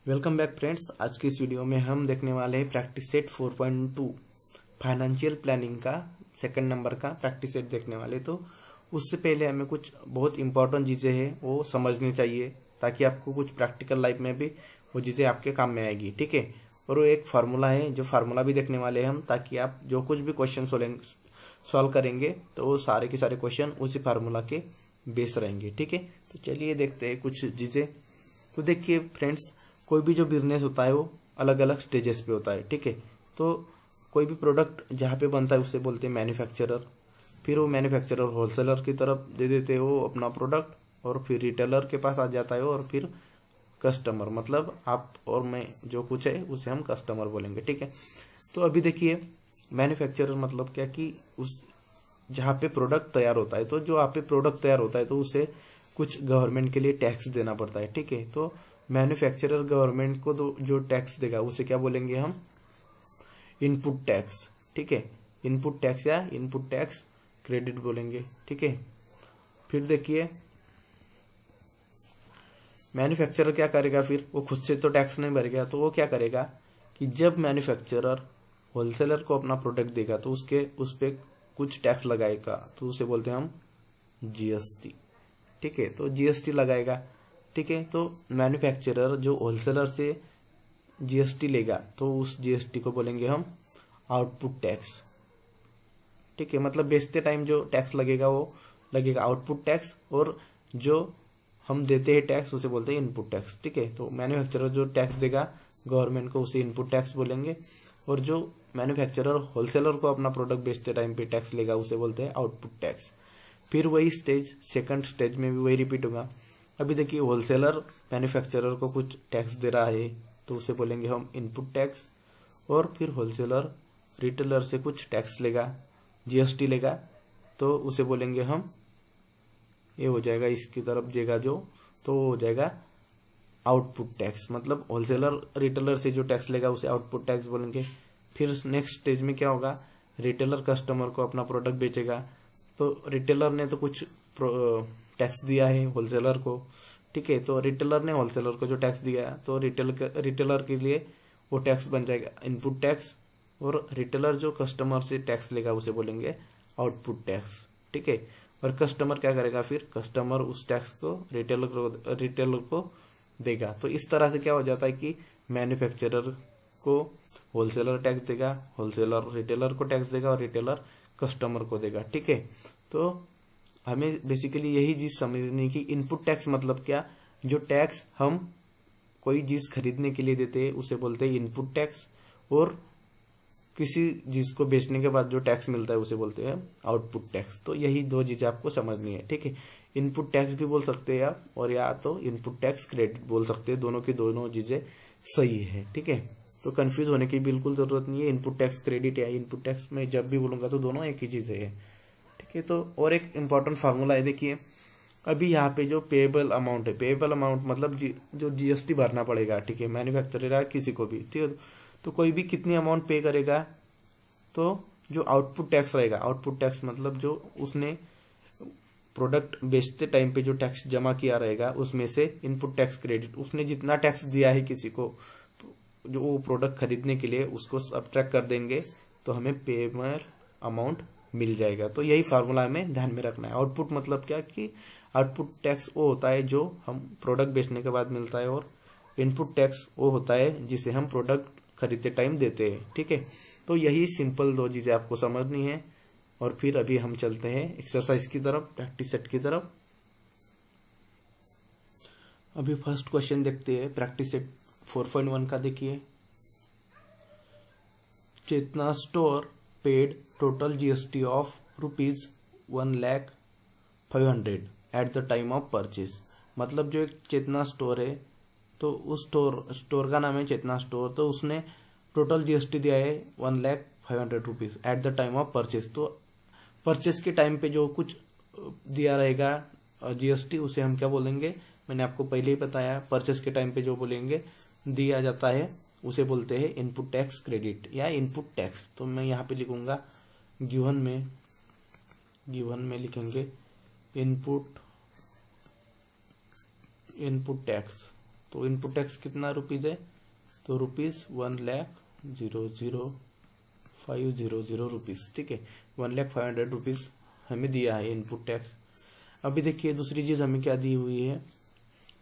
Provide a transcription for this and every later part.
Welcome back friends. आज की इस वीडियो में हम देखने वाले हैं प्रैक्टिस सेट 4.2 फाइनेंशियल प्लानिंग का सेकंड नंबर का प्रैक्टिस सेट देखने वाले। तो उससे पहले हमें कुछ बहुत इंपॉर्टेंट चीज़ें हैं वो समझनी चाहिए ताकि आपको कुछ प्रैक्टिकल लाइफ में भी वो चीज़ें आपके काम में आएगी। ठीक है। और वो एक फार्मूला है, जो फार्मूला भी देखने वाले हैं हम, ताकि आप जो कुछ भी क्वेश्चन सॉल्व करेंगे तो वो सारे के सारे क्वेश्चन उसी फार्मूला के बेस रहेंगे। ठीक है। तो चलिए देखते हैं कुछ चीज़ें। तो देखिए फ्रेंड्स, कोई भी जो बिजनेस होता है वो अलग अलग स्टेजेस पे होता है। ठीक है। तो कोई भी प्रोडक्ट जहाँ पे बनता है उससे बोलते हैं मैन्युफैक्चरर। फिर वो मैन्युफैक्चरर होलसेलर की तरफ दे देते हैं वो अपना प्रोडक्ट, और फिर रिटेलर के पास आ जाता है, और फिर कस्टमर, मतलब आप और मैं जो कुछ है उसे हम कस्टमर बोलेंगे। ठीक है। तो अभी देखिए, मैन्युफैक्चरर मतलब क्या कि उस जहाँ पे प्रोडक्ट तैयार होता है, तो जो आप पे प्रोडक्ट तैयार होता है तो उसे कुछ गवर्नमेंट के लिए टैक्स देना पड़ता है। ठीक है। तो मैन्युफैक्चरर गवर्नमेंट को जो टैक्स देगा उसे क्या बोलेंगे हम? Input tax. ठीक है। इनपुट टैक्स या इनपुट टैक्स क्रेडिट बोलेंगे। ठीक है। फिर देखिए, मैन्युफैक्चरर क्या करेगा? फिर वो खुद से तो टैक्स नहीं भरेगा, तो वो क्या करेगा कि जब मैन्युफैक्चरर होलसेलर को अपना प्रोडक्ट देगा तो उस पे कुछ टैक्स लगाएगा, तो उसे बोलते हैं हम जीएसटी। ठीक है। तो जीएसटी लगाएगा। ठीक है। तो मैन्युफैक्चरर जो होलसेलर से जीएसटी लेगा तो उस जीएसटी को बोलेंगे हम आउटपुट टैक्स। ठीक है। मतलब बेचते टाइम जो टैक्स लगेगा वो लगेगा आउटपुट टैक्स, और जो हम देते हैं टैक्स उसे बोलते हैं इनपुट टैक्स। ठीक है। तो मैन्युफैक्चरर जो टैक्स देगा गवर्नमेंट को उसे इनपुट टैक्स बोलेंगे, और जो मैन्युफैक्चरर होलसेलर को अपना प्रोडक्ट बेचते टाइम पे टैक्स लेगा उसे बोलते हैं आउटपुट टैक्स। फिर वही स्टेज, सेकंड स्टेज में भी वही रिपीट होगा। अभी देखिए, होलसेलर मैन्युफैक्चरर को कुछ टैक्स दे रहा है तो उसे बोलेंगे हम इनपुट टैक्स, और फिर होलसेलर रिटेलर से कुछ टैक्स लेगा, जीएसटी लेगा, तो उसे बोलेंगे हम, ये हो जाएगा इसकी तरफ देगा जो, तो हो जाएगा आउटपुट टैक्स। मतलब होलसेलर रिटेलर से जो टैक्स लेगा उसे आउटपुट टैक्स बोलेंगे। फिर नेक्स्ट स्टेज में क्या होगा? रिटेलर कस्टमर को अपना प्रोडक्ट बेचेगा, तो रिटेलर ने तो कुछ टैक्स दिया है होलसेलर को। ठीक है। तो रिटेलर ने होलसेलर को जो टैक्स दिया तो रिटेलर के लिए वो टैक्स बन जाएगा इनपुट टैक्स, और रिटेलर जो कस्टमर से टैक्स लेगा उसे बोलेंगे आउटपुट टैक्स। ठीक है। और कस्टमर क्या करेगा? फिर कस्टमर उस टैक्स को रिटेलर को देगा। तो इस तरह से क्या हो जाता है कि मैन्युफैक्चरर को होलसेलर टैक्स देगा, होलसेलर रिटेलर को टैक्स देगा, और रिटेलर कस्टमर को देगा। ठीक है। तो हमें बेसिकली यही चीज समझनी कि इनपुट टैक्स मतलब क्या? जो टैक्स हम कोई चीज खरीदने के लिए देते हैं उसे बोलते हैं इनपुट टैक्स, और किसी चीज को बेचने के बाद जो टैक्स मिलता है उसे बोलते हैं आउटपुट टैक्स। तो यही दो चीजें आपको समझनी है। ठीक है। इनपुट टैक्स भी बोल सकते हैं आप, और या तो इनपुट टैक्स क्रेडिट बोल सकते हैं। दोनों की दोनों चीजें सही है। ठीक है। तो कंफ्यूज होने की बिल्कुल जरूरत नहीं है। इनपुट टैक्स क्रेडिट या इनपुट टैक्स में जब भी बोलूंगा तो दोनों एक ही चीजें है। ठीक है। तो और एक इम्पॉर्टेंट फार्मूला है, देखिए अभी यहाँ पे जो पेएबल अमाउंट है, पेएबल अमाउंट मतलब जो जीएसटी भरना पड़ेगा। ठीक है। मैन्युफैक्चरर या किसी को भी, ठीक है, तो कोई भी कितनी अमाउंट पे करेगा, तो जो आउटपुट टैक्स रहेगा, आउटपुट टैक्स मतलब जो उसने प्रोडक्ट बेचते टाइम पे जो टैक्स जमा किया रहेगा उसमें से इनपुट टैक्स क्रेडिट, उसने जितना टैक्स दिया है किसी को जो वो प्रोडक्ट खरीदने के लिए, उसको सब्ट्रैक्ट कर देंगे तो हमें पेएबल अमाउंट मिल जाएगा। तो यही फार्मूला हमें ध्यान में रखना है। आउटपुट मतलब क्या कि आउटपुट टैक्स वो होता है जो हम प्रोडक्ट बेचने के बाद मिलता है, और इनपुट टैक्स वो होता है जिसे हम प्रोडक्ट खरीदते टाइम देते हैं। ठीक है। तो यही सिंपल दो चीजें आपको समझनी है। और फिर अभी हम चलते हैं एक्सरसाइज की तरफ, प्रैक्टिस सेट की तरफ। अभी फर्स्ट क्वेश्चन देखते हैं प्रैक्टिस सेट 4.1 का। देखिए, Chetna store paid total GST of ₹1,05,000 at the time of purchase. मतलब जो एक चेतना स्टोर है, तो उस स्टोर का नाम है चेतना स्टोर, तो उसने टोटल जीएसटी दिया है ₹1,05,000 at the time of purchase. तो परचेज के टाइम पे जो कुछ दिया रहेगा जीएसटी उसे हम क्या बोलेंगे? मैंने आपको पहले ही बताया, परचेज के टाइम पे जो बोलेंगे दिया जाता है उसे बोलते हैं इनपुट टैक्स क्रेडिट या इनपुट टैक्स। तो मैं यहाँ पे लिखूंगा गिवन में लिखेंगे इनपुट टैक्स। तो इनपुट टैक्स कितना रुपीज है, तो ₹1,00,00500 रुपीज, ठीक है, 1,05,100 रुपीज हमें दिया है इनपुट टैक्स। अभी देखिए दूसरी चीज हमें क्या दी हुई है,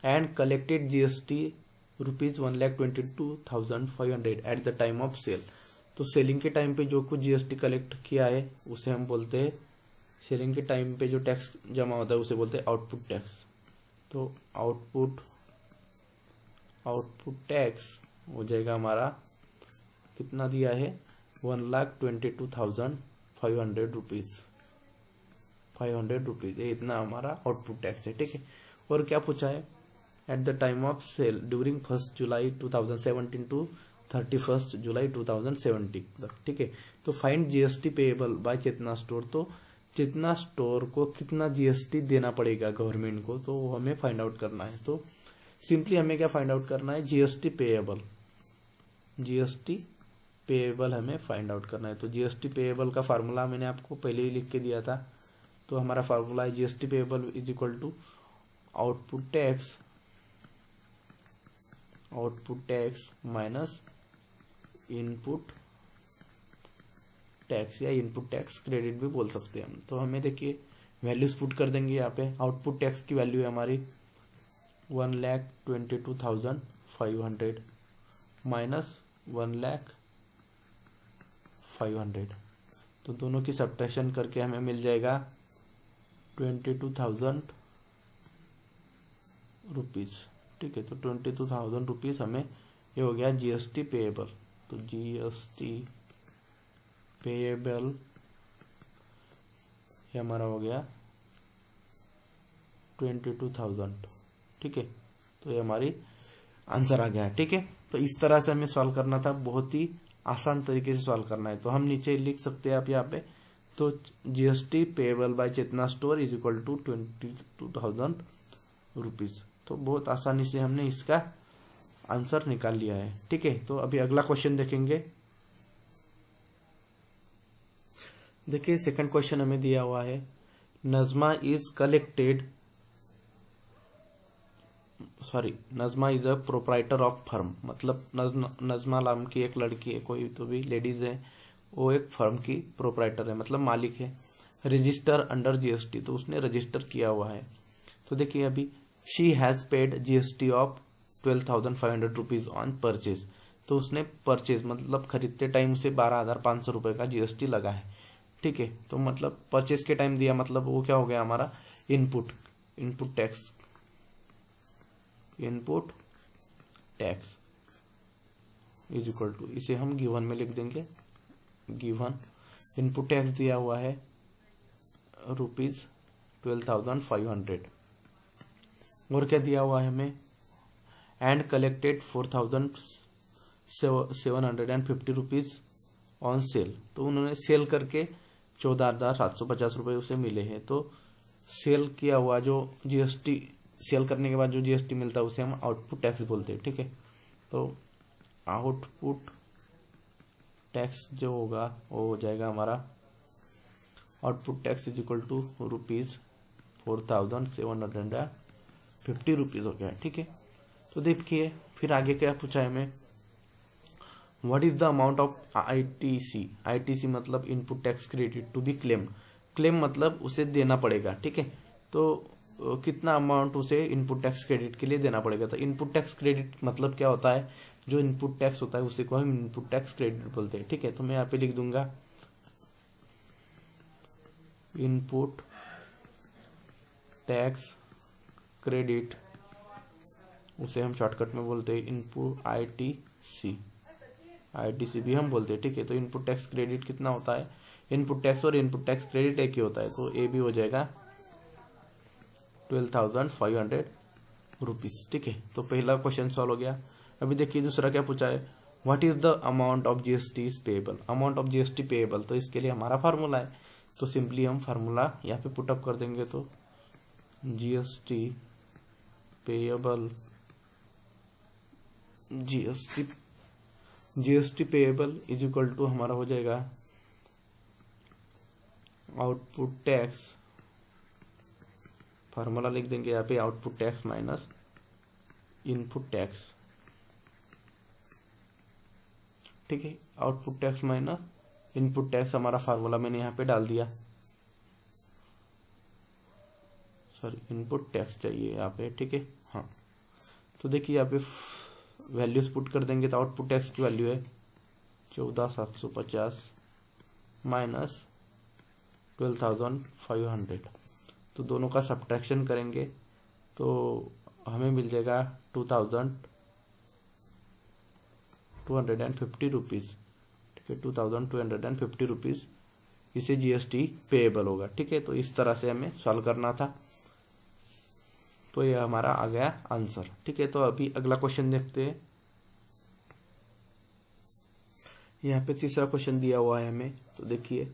and collected GST ₹1,22,500 at the time of sale. तो सेलिंग के टाइम पे जो कुछ जीएसटी कलेक्ट किया है उसे हम बोलते हैं, सेलिंग के टाइम पे जो टैक्स जमा होता है उसे बोलते हैं आउटपुट टैक्स। तो आउटपुट टैक्स हो जाएगा हमारा, कितना दिया है, 1,22,500 रुपीज, 500 रुपीज, ये इतना हमारा आउटपुट टैक्स है, ठीक है। और क्या पूछा है, at the time of sale during 1 July 2017 to 31 July 2070, ठीक है। तो find GST payable by Chetna store, तो चेतना स्टोर को कितना जीएसटी देना पड़ेगा गवर्नमेंट को, तो वो हमें फाइंड आउट करना है। तो सिंपली हमें क्या फाइंड आउट करना है, जीएसटी पेएबल हमें फाइंड आउट करना है। तो जीएसटी पेएबल का फार्मूला मैंने आपको पहले ही लिख के दिया था। तो हमारा फार्मूला है GST payable is equal to output tax minus input tax, या इनपुट टैक्स क्रेडिट भी बोल सकते हैं हम। तो हमें देखिए वैल्यूज पुट कर देंगे यहाँ पे। आउटपुट टैक्स की वैल्यू है हमारी 1,22,500 माइनस 1,05,000, तो दोनों की सब्ट्रैक्शन करके हमें मिल जाएगा 22,000 रुपीज, ठीक है। तो 22,000 रुपीज हमें ये हो गया जीएसटी पेएबल। तो जीएसटी पेएबल ये हमारा हो गया 22,000, ठीक है। तो ये हमारी आंसर आ गया, ठीक है। तो इस तरह से हमें सॉल्व करना था, बहुत ही आसान तरीके से सॉल्व करना है। तो हम नीचे लिख सकते हैं आप यहाँ पे, तो GST payable by Chetna store is equal to 22,000 rupees. तो बहुत आसानी से हमने इसका आंसर निकाल लिया है, ठीक है। तो अभी अगला क्वेश्चन देखेंगे। देखिए सेकंड क्वेश्चन हमें दिया हुआ है, Najma is a proprietor of firm, मतलब नजमा नाम की एक लड़की है, कोई तो भी लेडीज है, वो एक फर्म की प्रोप्राइटर है, मतलब मालिक है। रजिस्टर अंडर जीएसटी, तो उसने रजिस्टर किया हुआ है। तो देखिए अभी she has paid GST of 12,500 rupees on purchase. तो उसने परचेज मतलब खरीदते टाइम उसे 12,500 रुपए का जीएसटी लगा है, ठीक है। तो मतलब परचेज के टाइम दिया, मतलब वो क्या हो गया हमारा input tax is equal to, इसे हम गिवन में लिख देंगे, गिवन इनपुट टैक्स दिया हुआ है ₹12,500, और क्या दिया हुआ है हमें, and collected 4,750 rupees on sale. तो उन्होंने सेल करके 14,750 रुपए उसे मिले हैं। तो सेल किया हुआ जो जीएसटी, सेल करने के बाद जो जीएसटी मिलता है उसे हम आउटपुट टैक्स बोलते हैं, ठीक है। तो आउटपुट टैक्स जो होगा वो हो जाएगा हमारा, output tax is equal to ₹4,750 rupees हो गया, ठीक है। तो देखिए फिर आगे क्या पूछा है हमें, what is the amount of ITC मतलब input tax credit to be claim मतलब उसे देना पड़ेगा, ठीक है। तो कितना अमाउंट उसे इनपुट टैक्स क्रेडिट के लिए देना पड़ेगा। तो इनपुट टैक्स क्रेडिट मतलब क्या होता है, जो इनपुट टैक्स होता है उसे को हम इनपुट टैक्स क्रेडिट बोलते हैं, ठीक है। तो मैं यहाँ पे लिख दूंगा इनपुट टैक्स क्रेडिट, उसे हम शॉर्टकट में बोलते हैं इनपुट आईटीसी भी हम बोलते हैं, ठीक है। तो इनपुट टैक्स क्रेडिट कितना होता है, इनपुट टैक्स और इनपुट टैक्स क्रेडिट एक ही होता है, तो ए भी हो जाएगा 12,500 रुपीज, ठीक है। तो पहला क्वेश्चन सॉल्व हो गया। अभी देखिए दूसरा क्या पूछा है, what is the amount of GST is payable, amount of GST payable. तो इसके लिए हमारा फार्मूला है, तो सिंपली हम फार्मूला यहाँ पे पुटअप कर देंगे। तो GST payable is equal to हमारा हो जाएगा आउटपुट टैक्स, फार्मूला लिख देंगे यहाँ पे, output tax minus input tax, ठीक है। Output tax minus input tax, हमारा फार्मूला मैंने यहाँ पे डाल दिया। सॉरी, इनपुट टैक्स चाहिए यहाँ पे, ठीक है। हाँ, तो देखिए यहाँ पे वैल्यूज पुट कर देंगे तो आउटपुट टैक्स की वैल्यू है 14,750 माइनस 12,500। तो दोनों का सब्ट्रैक्शन करेंगे तो हमें मिल जाएगा 2,250 रुपीज़, ठीक है। 2,250 रुपीज़ इसे जीएसटी पेएबल होगा, ठीक है। तो इस तरह से हमें सॉल्व करना था, तो ये हमारा आ गया आंसर, ठीक है। तो अभी अगला क्वेश्चन देखते हैं। यहाँ पे तीसरा क्वेश्चन दिया हुआ है हमें, तो देखिए,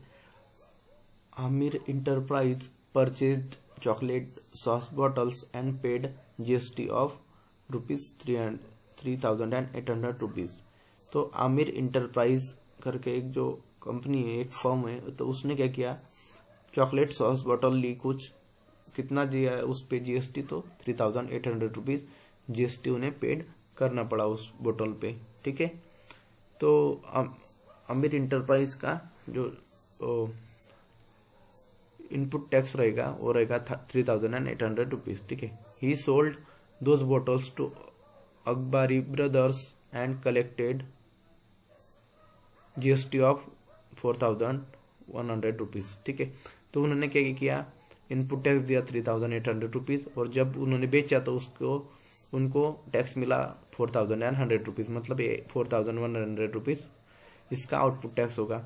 Aamir enterprise purchased chocolate sauce bottles and paid GST of ₹3,800 rupees. तो आमिर इंटरप्राइज करके एक जो कंपनी है, एक फर्म है, तो उसने क्या किया, चॉकलेट सॉस बॉटल ली, कुछ कितना दिया है उस पे जीएसटी, तो 3,800 रुपीज जीएसटी उन्हें पेड करना पड़ा उस बोतल पे, ठीक है। तो आमिर इंटरप्राइज का जो इनपुट टैक्स रहेगा वो रहेगा 3,800 रुपीज, ठीक है। He sold those bottles to Akbari brothers and collected GST of 4,100 rupees, ठीक है। तो उन्होंने क्या किया, इनपुट टैक्स दिया 3,800 रुपीज, और जब उन्होंने बेचा तो उनको टैक्स मिला 4,100 रुपीज, मतलब 4,100 रुपीज इसका आउटपुट टैक्स होगा।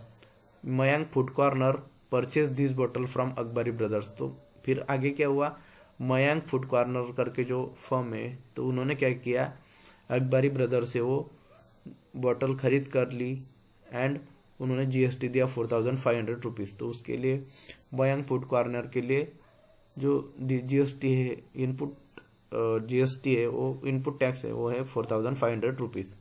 Mayank food corner purchase this bottle from Akbari brothers. तो फिर आगे क्या हुआ, मयंक फूड कॉर्नर करके जो फर्म है, तो उन्होंने क्या किया, अकबारी ब्रदर से वो बॉटल खरीद कर ली एंड उन्होंने जीएसटी दिया 4,500 रुपीज। तो उसके लिए मयंक फूड कॉर्नर के लिए जो जीएसटी है, इनपुट जीएसटी है, वो इनपुट टैक्स है, वो है 4,500 रुपीज।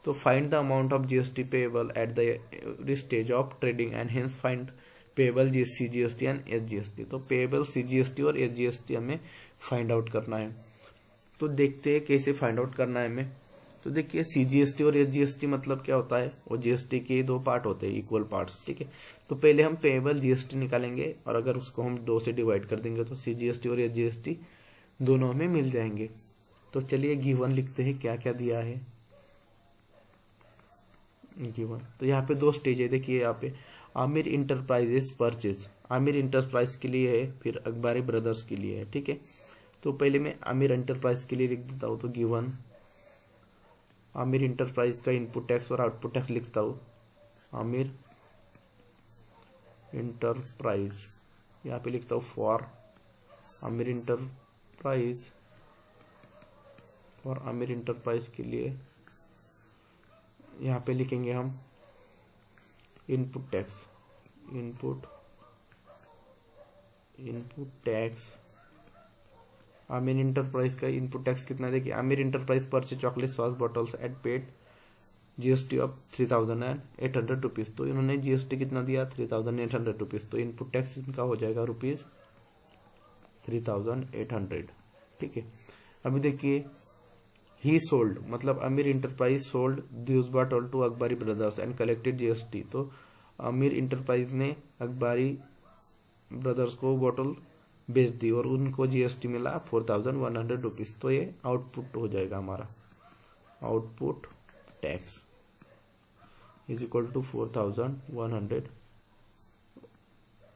तो find the amount of GST payable at the every stage of trading and hence find payable CGST and SGST. तो पेएबल सीजीएसटी और एसजीएसटी हमें फाइंड आउट करना है। तो देखते हैं कैसे फाइंड आउट करना है हमें। तो देखिए, सीजीएसटी और एसजीएसटी मतलब क्या होता है, वो जीएसटी के दो पार्ट होते हैं, इक्वल पार्ट्स, ठीक है। तो पहले हम पेएबल जीएसटी निकालेंगे, और अगर उसको हम 2 से डिवाइड कर देंगे तो सीजीएसटी और एसजीएसटी दोनों हमें मिल जाएंगे। तो चलिए गिवन लिखते हैं, क्या क्या दिया है गिवन। तो यहाँ पे 2 स्टेज है, देखिए यहाँ पे Aamir enterprises purchase, Aamir enterprise के लिए है, फिर अकबारी ब्रदर्स के लिए है, ठीक है। तो पहले मैं आमिर इंटरप्राइज के लिए लिख देता हूँ। तो गिवन आमिर इंटरप्राइज का इनपुट टैक्स और आउटपुट टैक्स लिखता हूँ। आमिर इंटरप्राइज यहाँ पे लिखता हूँ फॉर आमिर इंटरप्राइज, और आमिर इंटरप्राइज के लिए यहाँ पे लिखेंगे हम input tax, input tax. Aamir enterprise का इनपुट टैक्स कितना, देखिए, Aamir enterprise purchase chocolate sauce bottles at paid GST of 3,800 rupees. तो इन्होंने जीएसटी कितना दिया, 3,800 रुपीज। तो इनपुट टैक्स इनका हो जाएगा ₹3,800, ठीक है। अभी देखिए, ही सोल्ड, मतलब Aamir enterprise sold this bottle to Akbari brothers and collected GST. तो आमिर इंटरप्राइज ने अकबारी ब्रदर्स को बॉटल बेच दी और उनको जीएसटी मिला 4,100 रुपीज। तो ये आउटपुट हो जाएगा हमारा, output tax is equal to 4,100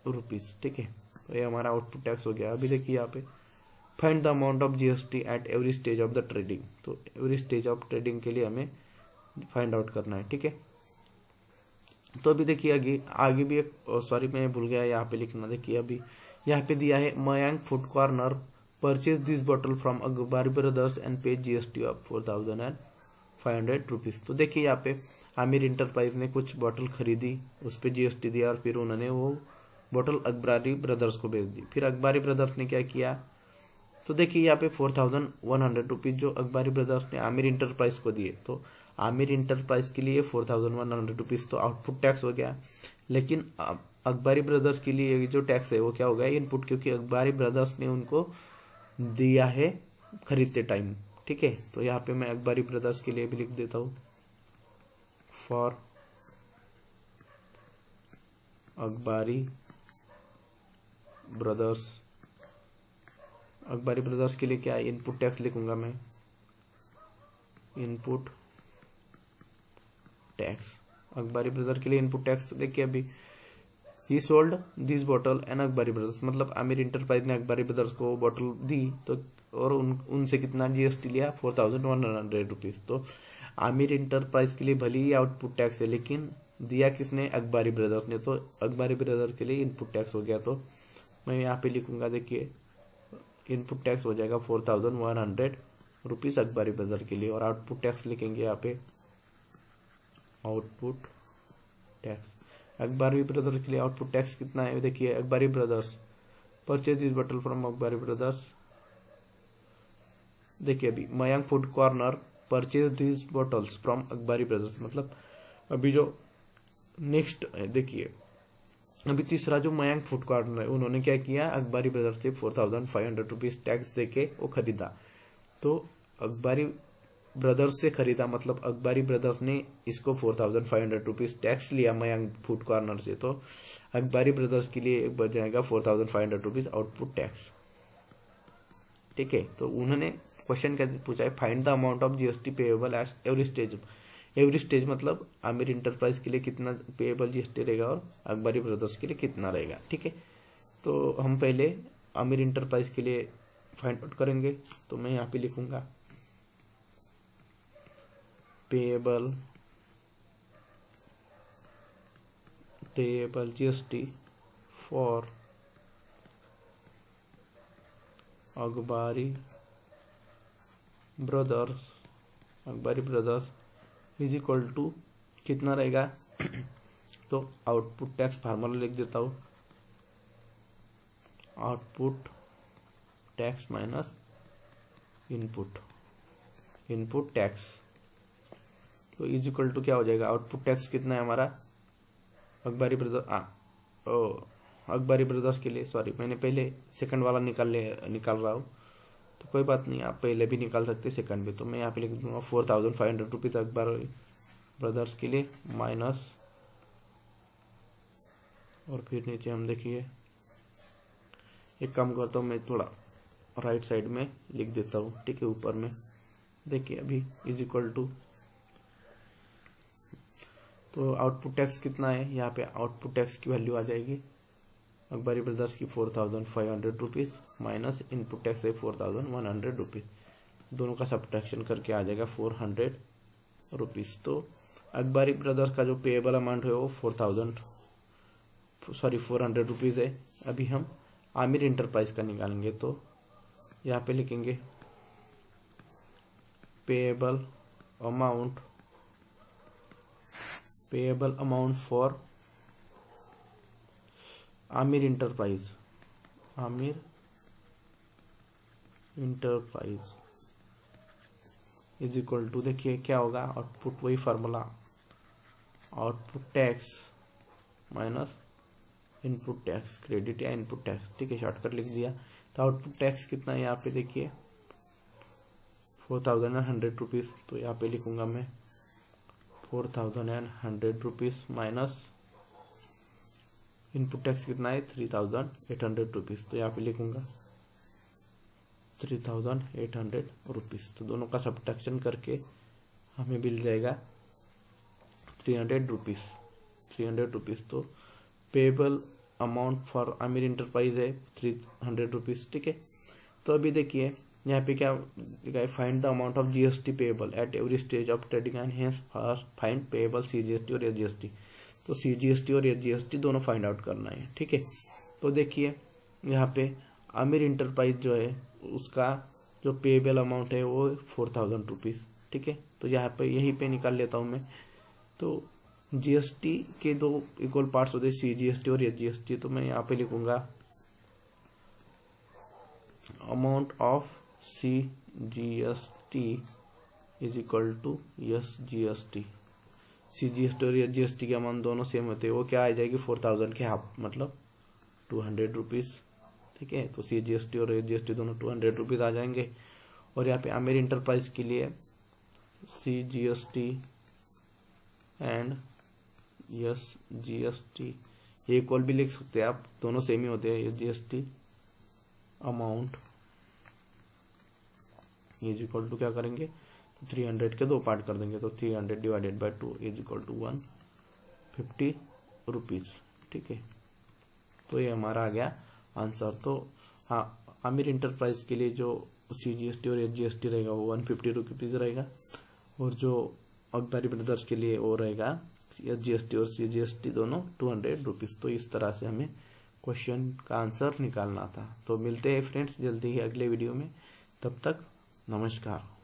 rupees, ठीक है। तो ये हमारा आउटपुट टैक्स हो गया। अभी देखिए यहाँ पे find the amount of GST at every stage of the trading. तो एवरी स्टेज ऑफ ट्रेडिंग के लिए हमें फाइंड आउट करना है, ठीक है। तो अभी देखिए आगे भी एक, सॉरी मैं भूल गया यहाँ पे लिखना। देखिए अभी यहाँ पे दिया है Mayank food corner purchase this bottle from Akbari brothers and pay GST of 4,500 rupees. तो देखिए यहाँ पे आमिर इंटरप्राइज ने कुछ बॉटल खरीदी, उस पर जीएसटी दिया और फिर उन्होंने वो बॉटल अकबारी ब्रदर्स को बेच दी। फिर अकबारी ब्रदर्स ने क्या किया, तो देखिए यहाँ पे 4,100 रुपीज जो अकबारी ब्रदर्स ने आमिर इंटरप्राइज को दिए। तो आमिर इंटरप्राइज के लिए 4,100 रुपीज तो आउटपुट टैक्स हो गया, लेकिन अकबारी ब्रदर्स के लिए जो टैक्स है वो क्या हो गया, इनपुट, क्योंकि अकबारी ब्रदर्स ने उनको दिया है खरीदते टाइम, ठीक है। तो यहाँ पे मैं अकबरी ब्रदर्स के लिए भी लिख देता हूँ, for Akbari brothers. Akbari brothers के लिए क्या है, इनपुट टैक्स लिखूंगा मैं, इनपुट टैक्स। अकबरी ब्रदर के लिए इनपुट टैक्स देखिए, अभी ही sold this bottle and Akbari brothers, मतलब आमिर इंटरप्राइज ने अकबरी ब्रदर्स को बॉटल दी, तो और उनसे कितना जीएसटी लिया, 4100 रुपीज। तो आमिर इंटरप्राइज के लिए भले ही आउटपुट टैक्स है, लेकिन दिया किसने, अकबरी ब्रदर्स ने, तो अकबरी ब्रदर के लिए इनपुट टैक्स हो गया। तो मैं यहाँ पे लिखूंगा, देखिए इनपुट टैक्स हो जाएगा 4100 रुपीज अकबरी ब्रदर के लिए, और आउटपुट टैक्स लिखेंगे यहाँ पे, आउटपुट टैक्स अकबरी ब्रदर्स के लिए आउटपुट टैक्स कितना है, देखिए Akbari brothers purchase this bottle from Akbari brothers. देखिए अभी Mayank food corner purchase this bottles from Akbari brothers, मतलब अभी जो नेक्स्ट देखिए, अभी तीसरा जो मयंक फूड कॉर्नर है, उन्होंने क्या किया, अकबरी ब्रदर्स से 4500 रुपीज टैक्स देके वो खरीदा। तो अकबरी ब्रदर्स से खरीदा, मतलब अकबरी ब्रदर्स ने इसको 4500 रुपीज टैक्स लिया मयंक फूड कॉर्नर से, तो अकबरी ब्रदर्स के लिए बच जाएगा 4500 रुपीज आउटपुट टैक्स। ठीक है। तो उन्होंने क्वेश्चन क्या पूछा है, find the amount of GST payable at every stage. Every stage मतलब आमिर इंटरप्राइज के लिए कितना पेएबल जीएसटी रहेगा और अकबरी ब्रदर्स के लिए कितना रहेगा। ठीक है। तो हम पहले आमिर इंटरप्राइज के लिए फाइंड आउट करेंगे, तो मैं यहाँ पे लिखूंगा payable GST for Akbari brothers is equal to कितना रहेगा, तो आउटपुट टैक्स फार्मूला लिख देता हूँ, output tax minus input tax, तो इज इक्वल टू क्या हो जाएगा, आउटपुट टैक्स कितना है हमारा अकबरी ब्रदर्स के लिए, सॉरी मैंने पहले सेकंड वाला निकाल रहा हूँ, तो कोई बात नहीं, आप पहले भी निकाल सकते सेकंड भी। तो मैं यहाँ पे लिख दूंगा 4500 रुपीज अकबरी ब्रदर्स के लिए माइनस, और फिर नीचे हम देखिए, एक काम करता हूँ मैं, थोड़ा राइट साइड में लिख देता हूँ। ठीक है। ऊपर में देखिए अभी इज इक्वल टू, तो आउटपुट टैक्स कितना है, यहाँ पे आउटपुट टैक्स की वैल्यू आ जाएगी अकबरी ब्रदर्स की 4500 रुपीज माइनस इनपुट टैक्स है 4100 रुपीज, दोनों का सब्ट्रैक्शन करके आ जाएगा 400 रुपीज। तो अकबरी ब्रदर्स का जो पेएबल अमाउंट है वो 400 रुपीज है। अभी हम आमिर इंटरप्राइज का निकालेंगे, तो यहाँ पे लिखेंगे payable amount for Aamir enterprise is equal to, देखिए क्या होगा, आउटपुट वही formula, output tax minus input tax, credit या इनपुट टैक्स। ठीक है, शॉर्टकट लिख दिया। तो आउटपुट टैक्स कितना है यहाँ पे देखिए 4100 रुपीज, तो यहाँ पे लिखूंगा मैं 4100 रुपीज माइनस इनपुट टैक्स कितना है 3800 रुपीज, तो यहाँ पे लिखूंगा 3800 रुपीज। तो दोनों का सब्ट्रैक्शन करके हमें मिल जाएगा 300 रुपीज। तो payable amount for Aamir enterprise है 300 रुपीज। ठीक है। तो अभी देखिए यहाँ पे क्या, find the amount of GST payable at every stage of trading and hence find payable CGST और एसजीएसटी। तो सीजीएसटी और एसजीएसटी दोनों फाइंड आउट करना है। ठीक है। तो देखिए यहाँ पे आमिर इंटरप्राइज जो है उसका जो पेएबल अमाउंट है वो 4000 रुपीज। ठीक है। तो यहाँ पे यहीं पे निकाल लेता हूँ मैं। तो जीएसटी के दो इक्वल पार्ट्स होते हैं, सीजीएसटी और एसजीएसटी। तो मैं यहाँ पे लिखूंगा amount of CGST is equal to SGST. CGST और एसजीएसटी के अमाउंट दोनों सेम होते हैं, वो क्या आ जाएगी 4000 के हाफ, मतलब 200 रुपीज। ठीक है। तो सीजीएसटी और एसजीएसटी दोनों 200 रुपीज आ जाएंगे, और यहाँ पे आमिर इंटरप्राइज के लिए CGST एंड SGST, ये कॉल भी लिख सकते हैं आप, दोनों सेम ही होते हैं। SGST amount is equal to क्या करेंगे, 300 के 2 पार्ट कर देंगे, तो 300 divided by 2 is equal to 150 rupees. ठीक है, तो ये हमारा आ गया आंसर। तो हाँ, आमिर इंटरप्राइज के लिए जो CGST और SGST रहेगा वो 150 रुपीज रहेगा, और जो अकबरी ब्रदर्स के लिए वो रहेगा SGST और CGST दोनों 200 रुपीज। तो इस तरह से हमें क्वेश्चन का आंसर निकालना था। तो मिलते हैं फ्रेंड्स जल्दी ही अगले वीडियो में, तब तक नमस्कार।